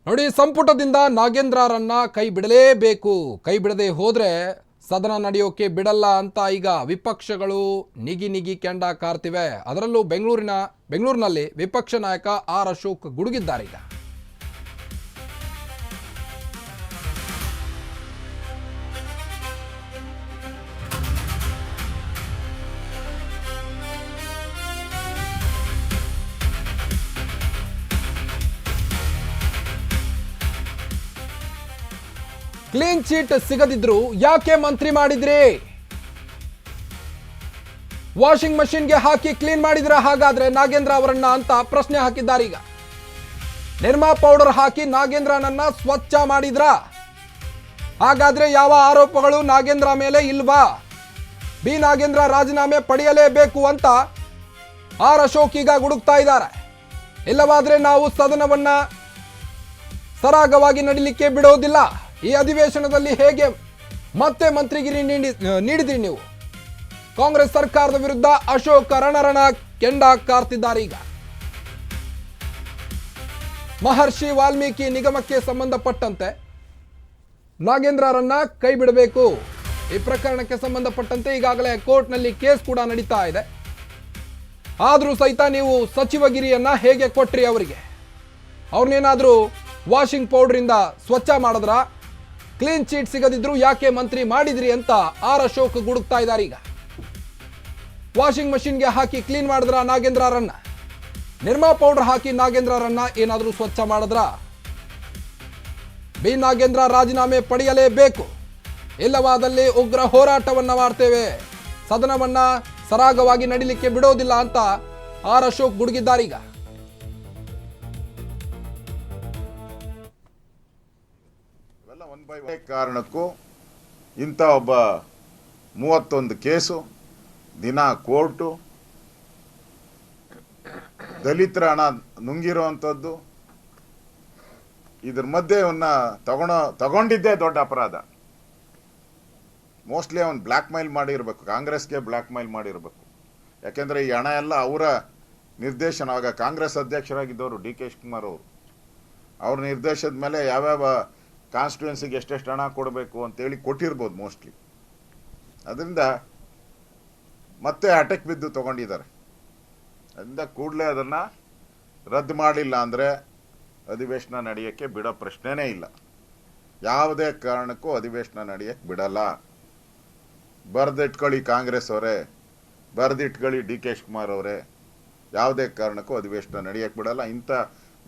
ನೋಡಿ, ಸಂಪುಟದಿಂದ ನಾಗೇಂದ್ರರನ್ನ ಕೈ ಬಿಡಲೇಬೇಕು. ಕೈ ಬಿಡದೆ ಹೋದ್ರೆ ಸದನ ನಡೆಯೋಕೆ ಬಿಡಲ್ಲ ಅಂತ ಈಗ ವಿಪಕ್ಷಗಳು ನಿಗಿ ಕೆಂಡ ಕಾರ್ತಿವೆ. ಅದರಲ್ಲೂ ಬೆಂಗಳೂರಿನಲ್ಲಿ ವಿಪಕ್ಷ ನಾಯಕ ಆರ್ ಅಶೋಕ್ ಗುಡುಗಿದ್ದಾರೆ. ಈಗ ಕ್ಲೀನ್ ಚೀಟ್ ಸಿಗದಿದ್ರು ಯಾಕೆ ಮಂತ್ರಿ ಮಾಡಿದ್ರಿ? ವಾಷಿಂಗ್ ಮಷಿನ್ಗೆ ಹಾಕಿ ಕ್ಲೀನ್ ಮಾಡಿದ್ರ ಹಾಗಾದ್ರೆ ನಾಗೇಂದ್ರ ಅವರನ್ನ ಅಂತ ಪ್ರಶ್ನೆ ಹಾಕಿದ್ದಾರೆ. ಈಗ ನಿರ್ಮಾ ಪೌಡರ್ ಹಾಕಿ ನಾಗೇಂದ್ರನನ್ನ ಸ್ವಚ್ಛ ಮಾಡಿದ್ರ ಹಾಗಾದ್ರೆ ಯಾವ ಆರೋಪಗಳು ನಾಗೇಂದ್ರ ಮೇಲೆ ಇಲ್ವಾ? ಬಿ ನಾಗೇಂದ್ರ ರಾಜೀನಾಮೆ ಪಡೆಯಲೇಬೇಕು ಅಂತ ಆರ್ ಅಶೋಕ್ ಈಗ ಗುಡುಕ್ತಾ ಇದ್ದಾರೆ. ಇಲ್ಲವಾದ್ರೆ ನಾವು ಸದನವನ್ನ ಸರಾಗವಾಗಿ ನಡೀಲಿಕ್ಕೆ ಬಿಡೋದಿಲ್ಲ. ಈ ಅಧಿವೇಶನದಲ್ಲಿ ಹೇಗೆ ಮತ್ತೆ ಮಂತ್ರಿಗಿರಿ ನೀಡಿದ್ರಿ ನೀವು? ಕಾಂಗ್ರೆಸ್ ಸರ್ಕಾರದ ವಿರುದ್ಧ ಅಶೋಕ್ ರಣರಣ ಕೆಂಡ ಕಾರ್ತಿದ್ದಾರೆ. ಈಗ ಮಹರ್ಷಿ ವಾಲ್ಮೀಕಿ ನಿಗಮಕ್ಕೆ ಸಂಬಂಧಪಟ್ಟಂತೆ ನಾಗೇಂದ್ರರನ್ನ ಕೈ ಬಿಡಬೇಕು. ಈ ಪ್ರಕರಣಕ್ಕೆ ಸಂಬಂಧಪಟ್ಟಂತೆ ಈಗಾಗಲೇ ಕೋರ್ಟ್ನಲ್ಲಿ ಕೇಸ್ ಕೂಡ ನಡೀತಾ ಇದೆ. ಆದ್ರೂ ಸಹಿತ ನೀವು ಸಚಿವಗಿರಿಯನ್ನ ಹೇಗೆ ಕೊಟ್ರಿ ಅವರಿಗೆ? ಅವ್ರನ್ನೇನಾದ್ರೂ ವಾಷಿಂಗ್ ಪೌಡರ್ ಇಂದ ಸ್ವಚ್ಛ ಮಾಡಿದ್ರ? ಕ್ಲೀನ್ ಚೀಟ್ ಸಿಗದಿದ್ರು ಯಾಕೆ ಮಂತ್ರಿ ಮಾಡಿದ್ರಿ ಅಂತ ಆರ್ ಅಶೋಕ್ ಗುಡುಕ್ತಾ ಇದ್ದಾರೆ. ಈಗ ವಾಷಿಂಗ್ ಮಷಿನ್ಗೆ ಹಾಕಿ ಕ್ಲೀನ್ ಮಾಡಿದ್ರ ನಾಗೇಂದ್ರರನ್ನ? ನಿರ್ಮಾ ಪೌಡರ್ ಹಾಕಿ ನಾಗೇಂದ್ರರನ್ನ ಏನಾದ್ರೂ ಸ್ವಚ್ಛ ಮಾಡಿದ್ರ? ಬಿ ನಾಗೇಂದ್ರ ರಾಜೀನಾಮೆ ಪಡೆಯಲೇಬೇಕು, ಇಲ್ಲವಾದಲ್ಲಿ ಉಗ್ರ ಹೋರಾಟವನ್ನ ಮಾಡ್ತೇವೆ, ಸದನವನ್ನ ಸರಾಗವಾಗಿ ನಡೀಲಿಕ್ಕೆ ಬಿಡೋದಿಲ್ಲ ಅಂತ ಆರ್ ಅಶೋಕ್ ಗುಡುಗಿದ್ದಾರೆ. ಈಗ ಕಾರಣಕ್ಕೂ ಇಂಥ ಒಬ್ಬ 31 ಕೇಸು, ದಿನ ಕೋರ್ಟು, ದಲಿತರ ಹಣ ನುಂಗಿರುವಂಥದ್ದು, ಇದ್ರ ಮಧ್ಯೆ ಅವನ್ನ ತಗೊಂಡಿದ್ದೇ ದೊಡ್ಡ ಅಪರಾಧ. ಮೋಸ್ಟ್ಲಿ ಅವನು ಬ್ಲ್ಯಾಕ್ ಮೈಲ್ ಮಾಡಿರ್ಬೇಕು, ಕಾಂಗ್ರೆಸ್ಗೆ ಬ್ಲ್ಯಾಕ್ ಮೈಲ್ ಮಾಡಿರ್ಬೇಕು. ಯಾಕೆಂದ್ರೆ ಈ ಹಣ ಎಲ್ಲ ಅವರ ನಿರ್ದೇಶನ. ಆಗ ಕಾಂಗ್ರೆಸ್ ಅಧ್ಯಕ್ಷರಾಗಿದ್ದವರು ಡಿ ಕೆ ಶಿವಕುಮಾರ್ ಅವರು, ಅವ್ರ ನಿರ್ದೇಶನದ ಮೇಲೆ ಯಾವ್ಯಾವ ಕಾನ್ಸ್ಟಿಟ್ಯೂನ್ಸಿಗೆ ಎಷ್ಟೆಷ್ಟು ಹಣ ಕೊಡಬೇಕು ಅಂತೇಳಿ ಕೊಟ್ಟಿರ್ಬೋದು ಮೋಸ್ಟ್ಲಿ. ಅದರಿಂದ ಮತ್ತೆ ಅಟಕ್ ಬಿದ್ದು ತಗೊಂಡಿದ್ದಾರೆ. ಅದರಿಂದ ಕೂಡಲೇ ಅದನ್ನು ರದ್ದು ಮಾಡಿಲ್ಲ ಅಂದರೆ ಅಧಿವೇಶನ ನಡೆಯೋಕ್ಕೆ ಬಿಡೋ ಪ್ರಶ್ನೆನೇ ಇಲ್ಲ. ಯಾವುದೇ ಕಾರಣಕ್ಕೂ ಅಧಿವೇಶನ ನಡೆಯೋಕ್ಕೆ ಬಿಡಲ್ಲ. ಬರೆದಿಟ್ಕೊಳ್ಳಿ ಕಾಂಗ್ರೆಸ್ ಅವರೇ, ಬರೆದಿಟ್ಕೊಳ್ಳಿ ಡಿ ಕೆ ಶಿವಕುಮಾರ್ ಅವರೇ, ಯಾವುದೇ ಕಾರಣಕ್ಕೂ ಅಧಿವೇಶನ ನಡೆಯೋಕ್ಕೆ ಬಿಡಲ್ಲ. ಇಂಥ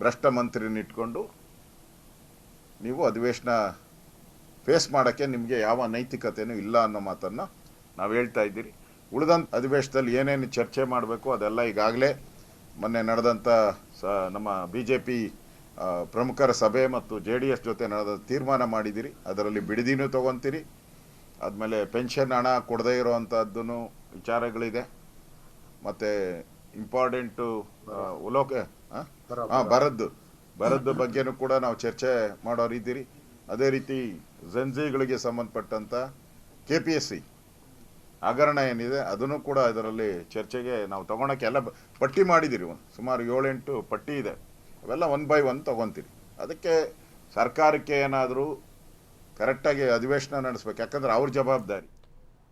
ಭ್ರಷ್ಟ ಮಂತ್ರಿನ ಇಟ್ಕೊಂಡು ನೀವು ಅಧಿವೇಶನ ಫೇಸ್ ಮಾಡೋಕ್ಕೆ ನಿಮಗೆ ಯಾವ ನೈತಿಕತೆಯೂ ಇಲ್ಲ ಅನ್ನೋ ಮಾತನ್ನು ನಾವು ಹೇಳ್ತಾ ಇದ್ದೀರಿ. ಉಳಿದಂಥ ಅಧಿವೇಶನದಲ್ಲಿ ಏನೇನು ಚರ್ಚೆ ಮಾಡಬೇಕು ಅದೆಲ್ಲ ಈಗಾಗಲೇ ಮೊನ್ನೆ ನಡೆದಂಥ ನಮ್ಮ BJP ಪ್ರಮುಖರ ಸಭೆ ಮತ್ತು JDS ಜೊತೆ ನಡೆದ ತೀರ್ಮಾನ ಮಾಡಿದ್ದೀರಿ. ಅದರಲ್ಲಿ ಬಿಡದಿನೂ ತೊಗೊತೀರಿ. ಆದಮೇಲೆ ಪೆನ್ಷನ್ ಹಣ ಕೊಡದೇ ಇರೋವಂಥದ್ದೂ ವಿಚಾರಗಳಿದೆ. ಮತ್ತು ಇಂಪಾರ್ಟೆಂಟು ಬರದ್ದು ಬಗ್ಗೆನೂ ಕೂಡ ನಾವು ಚರ್ಚೆ ಮಾಡೋರಿದ್ದೀರಿ. ಅದೇ ರೀತಿ ಜೆನ್ಜಿಗಳಿಗೆ ಸಂಬಂಧಪಟ್ಟಂಥ KPSC ಹಗರಣ ಏನಿದೆ ಅದನ್ನು ಕೂಡ ಇದರಲ್ಲಿ ಚರ್ಚೆಗೆ ನಾವು ತಗೊಳಕ್ಕೆ ಎಲ್ಲ ಪಟ್ಟಿ ಮಾಡಿದ್ದೀರಿ. ಸುಮಾರು 7-8 ಪಟ್ಟಿ ಇದೆ. ಅವೆಲ್ಲ 1 by 1 ತೊಗೊತೀರಿ. ಅದಕ್ಕೆ ಸರ್ಕಾರಕ್ಕೆ ಏನಾದರೂ ಕರೆಕ್ಟಾಗಿ ಅಧಿವೇಶನ ನಡೆಸ್ಬೇಕು, ಯಾಕಂದ್ರೆ ಅವ್ರ ಜವಾಬ್ದಾರಿ.